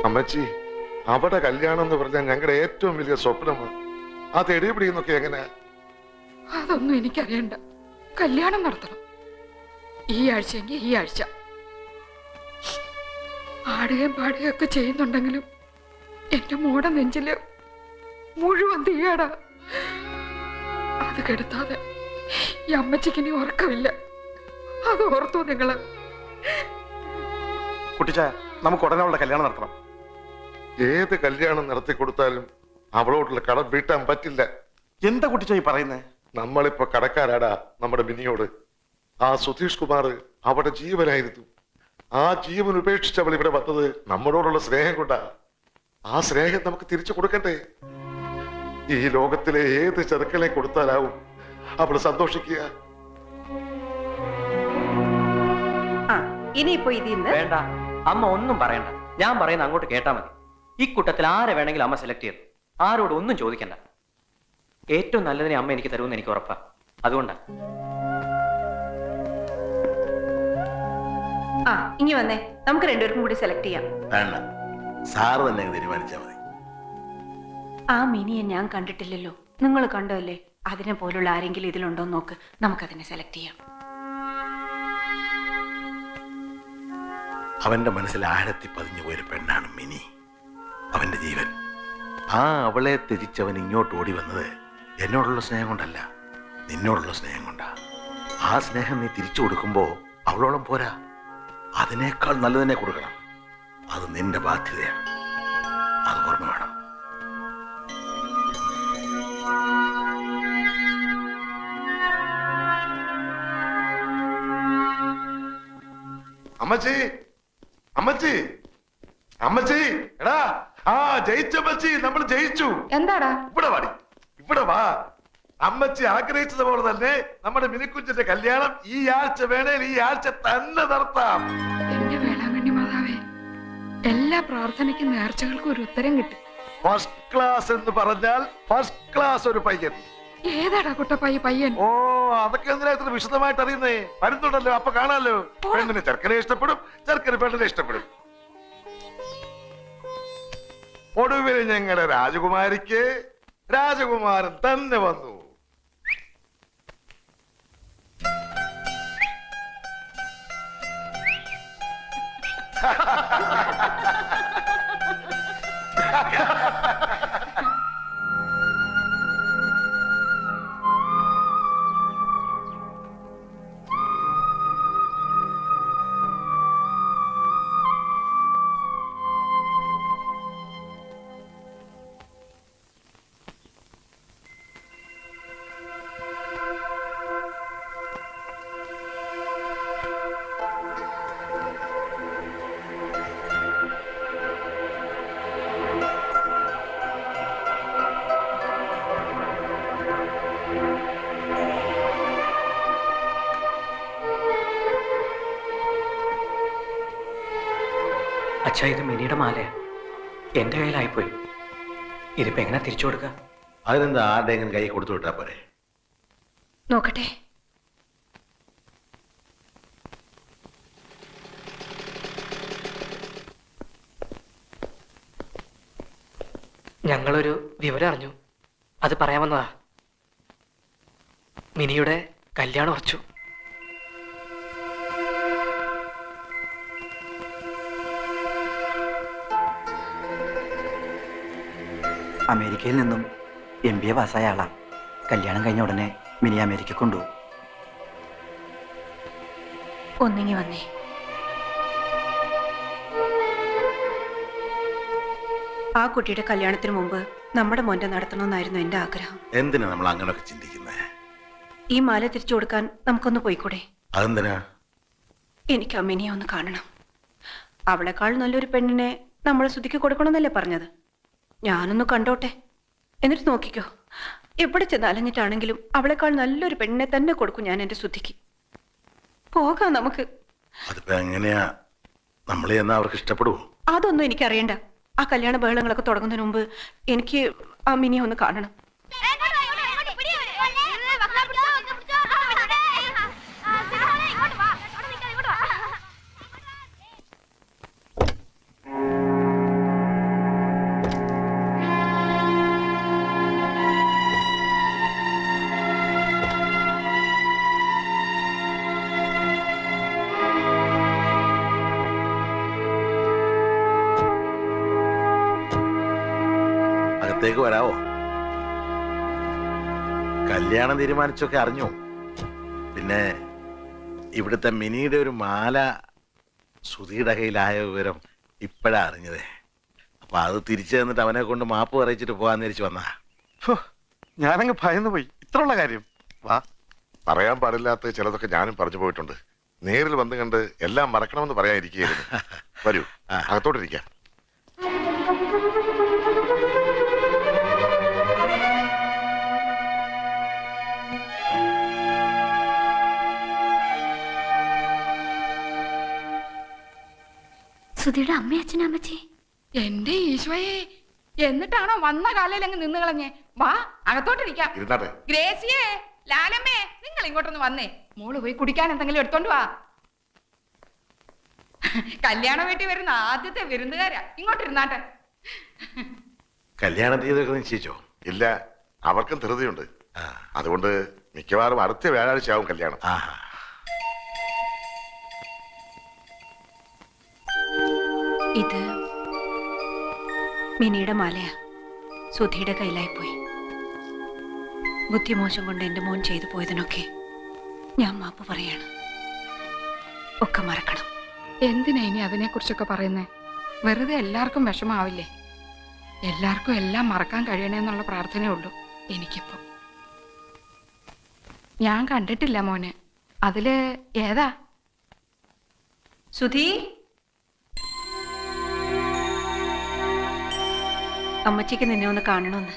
അമ്മച്ചി, അവിടെ കല്യാണം എന്ന് പറഞ്ഞാൽ ഞങ്ങളുടെ ഏറ്റവും വലിയ സ്വപ്നമാണ്. അത് എടിപിടിയെന്നൊക്കെ എങ്ങനെ? അതൊന്നും എനിക്കറിയണ്ട. കല്യാണം നടത്തണം. ഈ ആഴ്ചയെങ്കിൽ ഈ ആഴ്ച. ആടുകയും പാടുകയും ഒക്കെ ചെയ്യുന്നുണ്ടെങ്കിലും എന്റെ മോടെ നെഞ്ചില് മുഴുവൻ തീയാടാ. അത് കെടുത്താതെ ഈ അമ്മച്ചിക്ക് ഇനി ഉറക്കമില്ല. അത് ഓർത്തോ നിങ്ങള്? കുട്ടിച്ച, നമുക്ക് ഉടനെ അവളുടെ കല്യാണം നടത്തണം. ഏത് കല്യാണം നടത്തി കൊടുത്താലും അവളോടുള്ള കടം വീട്ടാൻ പറ്റില്ല. എന്താ കുട്ടിച്ച ഈ പറയുന്നേ? നമ്മളിപ്പോ കടക്കാരാടാ നമ്മുടെ മിനിയോട്. ആ സുധീഷ് കുമാർ അവിടെ ജീവനായിരുന്നു. ആ ജീവൻ ഉപേക്ഷിച്ച് അവൾ ഇവിടെ വന്നത് നമ്മളോടുള്ള സ്നേഹം കൊണ്ടാ. ആ സ്നേഹം നമുക്ക് തിരിച്ചു കൊടുക്കണ്ടേ? ഈ ലോകത്തിലെ ഏത് ചെറുക്കനെ കൊടുത്താലാവും അവള് സന്തോഷിക്കുക. ഇനിയിപ്പോ ഇതിന്ന് വേണ്ട, അമ്മ ഒന്നും പറയണ്ട. ഞാൻ പറയുന്ന അങ്ങോട്ട് കേട്ടാ മതി. ഈ കൂട്ടത്തിൽ ആരെ വേണമെങ്കിലും അമ്മ സെലക്ട് ചെയ്തു. ആരോടും ഒന്നും ചോദിക്കണ്ട. ഏറ്റവും നല്ലതിനെ അമ്മ എനിക്ക് തരുമെന്ന് എനിക്ക് ഉറപ്പാ. അതുകൊണ്ടാ. ഇനി വന്നേ, നമുക്ക് രണ്ടുപേർക്കും കൂടി സെലക്ട് ചെയ്യാം. വേണ്ട, സാറ് തന്നെ തീരുമാനിച്ചാൽ മതി. ആ മിനിയെ ഞാൻ കണ്ടിട്ടില്ലല്ലോ. നിങ്ങൾ കണ്ടല്ലേ? അതിനെ പോലുള്ള ആരെങ്കിലും ഇതിലുണ്ടോ നോക്ക്. നമുക്കതിനെ സെലക്ട് ചെയ്യാം. അവന്റെ മനസ്സിൽ ആഴത്തി പതിഞ്ഞു പോയൊരു പെണ്ണാണ് മിനി, അവന്റെ ജീവൻ. ആ അവളെ ത്യജിച്ചവൻ ഇങ്ങോട്ട് ഓടി വന്നത് എന്നോടുള്ള സ്നേഹം കൊണ്ടല്ല, നിന്നോടുള്ള സ്നേഹം കൊണ്ടാ. ആ സ്നേഹം നീ തിരിച്ചു കൊടുക്കുമ്പോ അവളോളം പോരാ, അതിനേക്കാൾ നല്ലതിനെ കൊടുക്കണം. അത് നിന്റെ ബാധ്യതയാണ്. അത് ഓർമ്മ വേണം. അമ്മച്ചി, അമ്മച്ചി, അമ്മച്ചി, എടാ, ആ ജയിച്ചമ്മച്ചി, നമ്മൾ ജയിച്ചു. എന്താടാ? ഇവിടെ വാടി, ഇവിടെ വാ. അമ്മച്ചി ആഗ്രഹിച്ചതുപോലെ തന്നെ നമ്മുടെ മിനിക്കുഞ്ചിന്റെ കല്യാണം ഈ ആഴ്ച വേണേൽ ഈ ആഴ്ച തന്നെ നടത്താം. എന്റെ വേളാങ്കണ്ണി മാതാവേ, എല്ലാ പ്രാർത്ഥനയ്ക്കും നേർച്ചകൾക്കും ഒരു ഉത്തരം കിട്ടും. ഫസ്റ്റ് ക്ലാസ് എന്ന് പറഞ്ഞാൽ ഫസ്റ്റ് ക്ലാസ് ഒരു പയ്യൻ. ഏതാടാ കുട്ടപ്പായി പയ്യൻ? ഓ, അതൊക്കെ എന്തിനാ ഇത്ര വിശദമായിട്ട് അറിയുന്നേ? വരുന്നുണ്ടല്ലോ, അപ്പൊ കാണാലോ. പെണ്ണിന് ചെറുക്കനെ ഇഷ്ടപ്പെടും, ചെറുക്കന് പെണ്ണിനെ ഇഷ്ടപ്പെടും. ഒടുവിൽ ഞങ്ങളുടെ രാജകുമാരിക്ക് രാജകുമാരൻ തന്നെ വന്നു. അച്ഛാ, ഇത് മിനിയുടെ മാലയാ. എന്റെ കയ്യിലായിപ്പോയി. ഇതിപ്പോ എങ്ങനെ തിരിച്ചു കൊടുക്കുക? അതിനെന്താ, ആരുടെയെങ്കിലും കൈ കൊടുത്തു വിട്ടാ പോരെ? നോക്കട്ടെ. ഞങ്ങളൊരു വിവരം അറിഞ്ഞു. അത് പറയാമെന്നതാ. മിനിയുടെ കല്യാണം ഉറച്ചു. അമേരിക്കയിൽ നിന്നും MBA പാസ്സായ ആളാണ്. കല്യാണം കഴിഞ്ഞ ഉടനെ മിനി അമേരിക്ക കൊണ്ടുപോകും. ഒന്നിങ്ങി വന്നേ. ആ കുട്ടിയുടെ കല്യാണത്തിന് മുമ്പ് നമ്മുടെ മോന്റെ നടത്തണമെന്നായിരുന്നു എന്റെ ആഗ്രഹം. എന്തിനാ നമ്മൾ അങ്ങനെയൊക്കെ ചിന്തിക്കുന്നേ? ഈ മാല തിരിച്ചു കൊടുക്കാൻ നമുക്കൊന്ന് പോയിക്കൂടെ? അതെന്തിനാ? എനിക്ക് അമ്മിനിയെ ഒന്ന് കാണണം. അവളെക്കാൾ നല്ലൊരു പെണ്ണിനെ നമ്മളെ ശ്രുതിക്ക് കൊടുക്കണമെന്നല്ലേ പറഞ്ഞത്? ഞാനൊന്ന് കണ്ടോട്ടെ, എന്നിട്ട് നോക്കിക്കോ. എവിടെ ചെന്ന് അലഞ്ഞിട്ടാണെങ്കിലും അവളെക്കാൾ നല്ലൊരു പെണ്ണിനെ തന്നെ കൊടുക്കും ഞാൻ എന്റെ ശ്രുതിക്ക്. പോകാം നമുക്ക്. അതിപ്പോ എങ്ങനെയാ? നമ്മളെ എന്നാ അവർക്ക് ഇഷ്ടപ്പെടുവോ? അതൊന്നും എനിക്കറിയണ്ട. ആ കല്യാണ ബഹളങ്ങളൊക്കെ തുടങ്ങുന്നതിന് മുമ്പ് എനിക്ക് ആ മിനിയെ ഒന്ന് കാണണം. അകത്തേക്ക് വരാവോ? കല്യാണം തീരുമാനിച്ചൊക്കെ അറിഞ്ഞു. പിന്നെ ഇവിടുത്തെ മിനിയുടെ ഒരു മാല സുധിയുടെ കയ്യിലായ വിവരം ഇപ്പോഴാ അറിഞ്ഞതേ. അപ്പൊ അത് തിരിച്ചു തന്നിട്ട് അവനെ കൊണ്ട് മാപ്പ് പറയിച്ചിട്ട് പോകാന്ന് തിരിച്ചു വന്നാ. ഹോ, ഞാനങ്ങ് ഭയന്നു പോയി. ഇത്രയുള്ള കാര്യം. വാ. പറയാൻ പാടില്ലാത്ത ചിലതൊക്കെ ഞാനും പറഞ്ഞു പോയിട്ടുണ്ട്. നേരിൽ വന്ന് കണ്ട് എല്ലാം മറക്കണമെന്ന് പറയാനിരിക്കുകയായിരുന്നു. വരൂ, അകത്തോട്ടിരിക്കാം. സുധിയുടെ അമ്മ അച്ഛനും അമ്മച്ചി. എന്റെ ഈശോയെ, എന്നിട്ടാണോ വന്ന കാലയിൽ അങ്ങ് നിന്ന് കളഞ്ഞേ? വാ, അകത്തോട്ടിരിക്കാം. ഇരുന്നാട്ടെ. ഗ്രേസിയേ, ലാലമ്മേ, നിങ്ങൾ ഇങ്ങോട്ടൊന്ന് വന്നേ. മോള് പോയി കുടിക്കാൻ എന്തെങ്കിലും എടുത്തോണ്ട് വാ. കല്യാണ വീട്ടിൽ വരുന്ന ആദ്യത്തെ വിരുന്നുകാരാ. ഇങ്ങോട്ടിരുന്നാട്ടെ. കല്യാണ തീയതിയൊക്കെ നിശ്ചയിച്ചോ? ഇല്ല, അവർക്കും ധൃതിയുണ്ട്. അതുകൊണ്ട് മിക്കവാറും അടുത്ത വ്യാഴാഴ്ച ആവും കല്യാണം. ആഹാ. ഇത് മിനിയുടെ മാലയാ. സുധിയുടെ കയ്യിലായി പോയി. ബുദ്ധിമോശം കൊണ്ട് എന്റെ മോൻ ചെയ്തു പോയതിനൊക്കെ ഞാൻ മാപ്പ് പറയാണ്. ഒക്കെ മറക്കണം. എന്തിനാ ഇനി അതിനെക്കുറിച്ചൊക്കെ പറയുന്നേ? വെറുതെ എല്ലാവർക്കും വിഷമാവില്ലേ? എല്ലാവർക്കും എല്ലാം മറക്കാൻ കഴിയണേന്നുള്ള പ്രാർത്ഥനയേ ഉള്ളൂ എനിക്കിപ്പോ. ഞാൻ കണ്ടിട്ടില്ല മോനെ. അതില് ഏതാ? സുധി, അമ്മച്ചിക്ക് നിന്നെ ഒന്ന് കാണണമെന്ന്.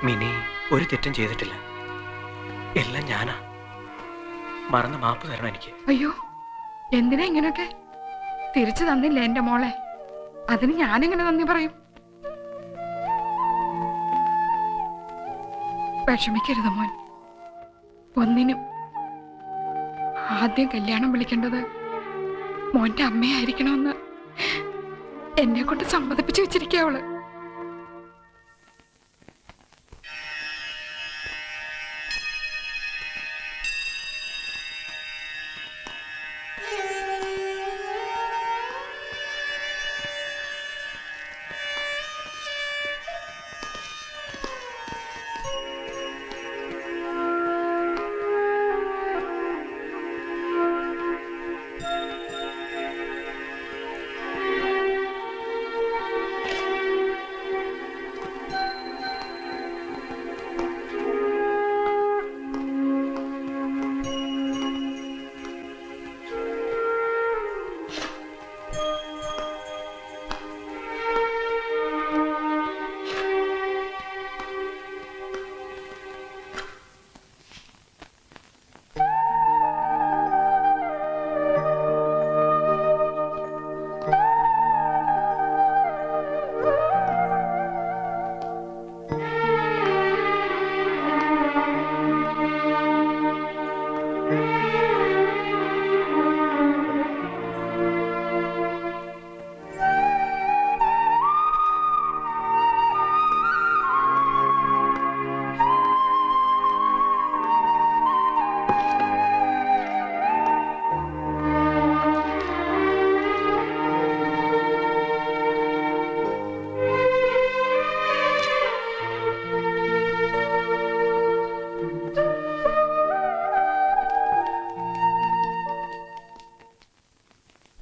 മിനി ഒരു തെറ്റും ചെയ്തിട്ടില്ല. എല്ലാം ഞാനാ. മറന്ന് മാപ്പ് തരണം എനിക്ക്. അയ്യോ, എന്തിനാ ഇങ്ങനൊക്കെ? തിരിച്ചു തന്നില്ല എന്റെ മോളെ. അതിന് ഞാനെങ്ങനെ നന്ദി പറയും? വിഷമിക്കരുത് മോൻ. ഒന്നിനും. ആദ്യം കല്യാണം വിളിക്കേണ്ടത് മോന്റെ അമ്മയായിരിക്കണമെന്ന് എന്നെ കൊണ്ട് സമ്മതിപ്പിച്ചു വെച്ചിരിക്കുക അവള്.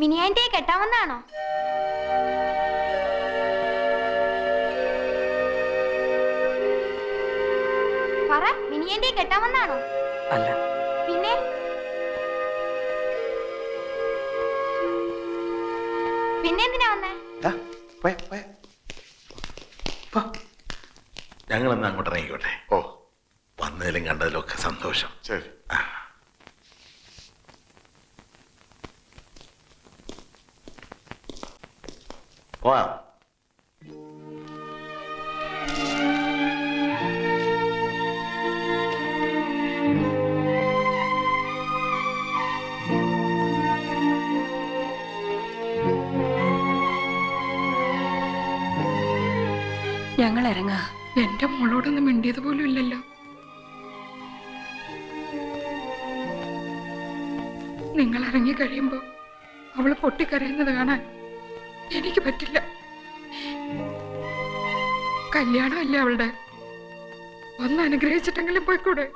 മിനിയാന്റെ കെട്ടാമെന്നാണോ? പറ, മിനിയാന്റെ കെട്ടാമെന്നാണോ? അല്ല. പിന്നെ പിന്നെന്തിനാ വന്നേ? ഞങ്ങളെന്ന് അങ്ങോട്ട് ഇറങ്ങിക്കോട്ടെ. ഓ, വന്നതിലും കണ്ടതിലും ഒക്കെ സന്തോഷം. ശരി. പോവാം. ഞങ്ങൾ ഇറങ്ങാ. എന്റെ മോളോടൊന്നും മിണ്ടിയത് പോലും ഇല്ലല്ലോ. നിങ്ങൾ ഇറങ്ങി കഴിയുമ്പോ അവള് പൊട്ടിക്കരയുന്നത് കാണാൻ എനിക്ക് പറ്റില്ല. കല്യാണമല്ലേ അവളുടെ, ഒന്ന് അനുഗ്രഹിച്ചിട്ടെങ്കിലും പോയിക്കൂടെ?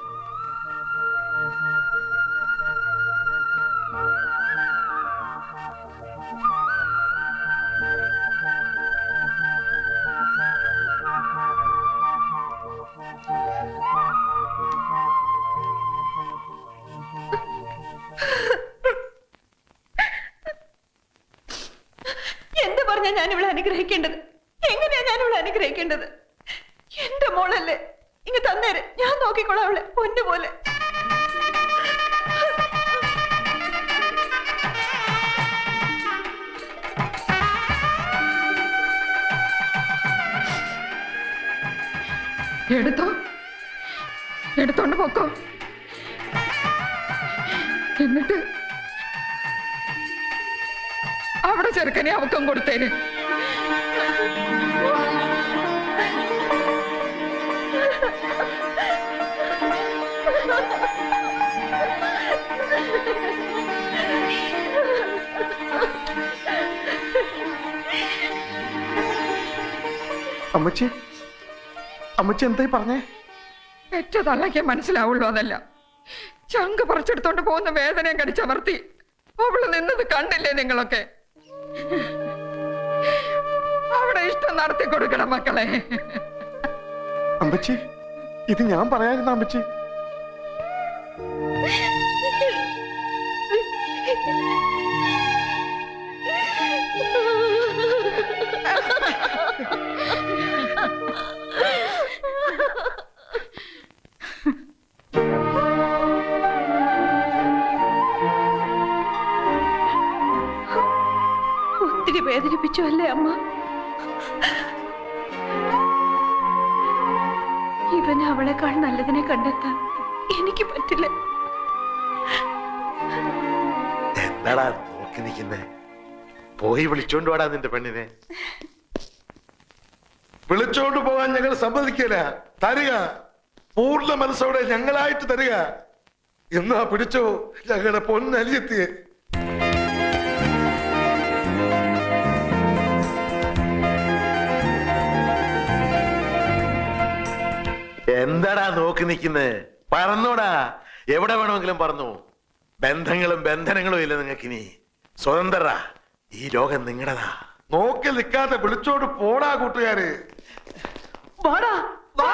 എന്ത് പറഞ്ഞാ ഞാൻ ഇവിടെ അനുഗ്രഹിക്കേണ്ടത്? എങ്ങനെയാ ഞാൻ ഇവിടെ അനുഗ്രഹിക്കേണ്ടത്? എന്റെ മോളല്ലേ, ഇങ്ങ് തന്നേര്, ഞാൻ നോക്കിക്കോളാം അവളെ പൊന്നുപോലെ. എടുത്തോ, എടുത്തോണ്ട് പൊക്കോ. എന്നിട്ട് അവിടെ ചെറുക്കനെ അവക്കം കൊടുത്തേന്. അമ്മച്ചി, അമ്മച്ചി എന്തായി പറഞ്ഞേ? പെറ്റ തള്ളയ്ക്ക് മനസ്സിലാവുള്ളൂ അതല്ല. ചങ്ക് പറിച്ചെടുത്തോണ്ട് പോകുന്ന വേദനയും കടിച്ചമർത്തി അവള് നിന്നത് കണ്ടില്ലേ നിങ്ങളൊക്കെ? അവിടെ ഇഷ്ടം നടത്തി കൊടുക്കണം മക്കളെ. അമ്മച്ചി, ഇത് ഞാൻ പറയാതിരുന്ന അമ്മച്ചി. ഒത്തിരി വേദനിപ്പിച്ചു അല്ലേ അമ്മ? ഇവന് അവളെക്കാൾ നല്ലതിനെ കണ്ടെത്താൻ എനിക്ക് പറ്റില്ല. എന്താടാ നോക്കി നിൽക്കുന്നേ? പോയി വിളിച്ചോണ്ട് വാടാ നിന്റെ പെണ്ണിനെ. വിളിച്ചോണ്ട് പോകാൻ ഞങ്ങൾ സമ്മതിക്കില്ല. തരിക, പൂർണ്ണ മനസ്സോടെ ഞങ്ങളായിട്ട് തരിക. എന്നാ പിടിച്ചോ ഞങ്ങളുടെ പൊന്നലിയെത്തിയെ. എന്താടാ നോക്കി നിൽക്കുന്നേ? പറന്നോടാ, എവിടെ വേണമെങ്കിലും പറന്നു. ബന്ധങ്ങളും ബന്ധനങ്ങളും ഇല്ല നിങ്ങൾക്കിനി. സ്വതന്ത്രരാ, ഈ ലോകം നിങ്ങളുടെതാ. നോക്കി നിൽക്കാതെ വിളിച്ചോണ്ട് പോടാ കൂട്ടുകാര്. വാടാ, വാ.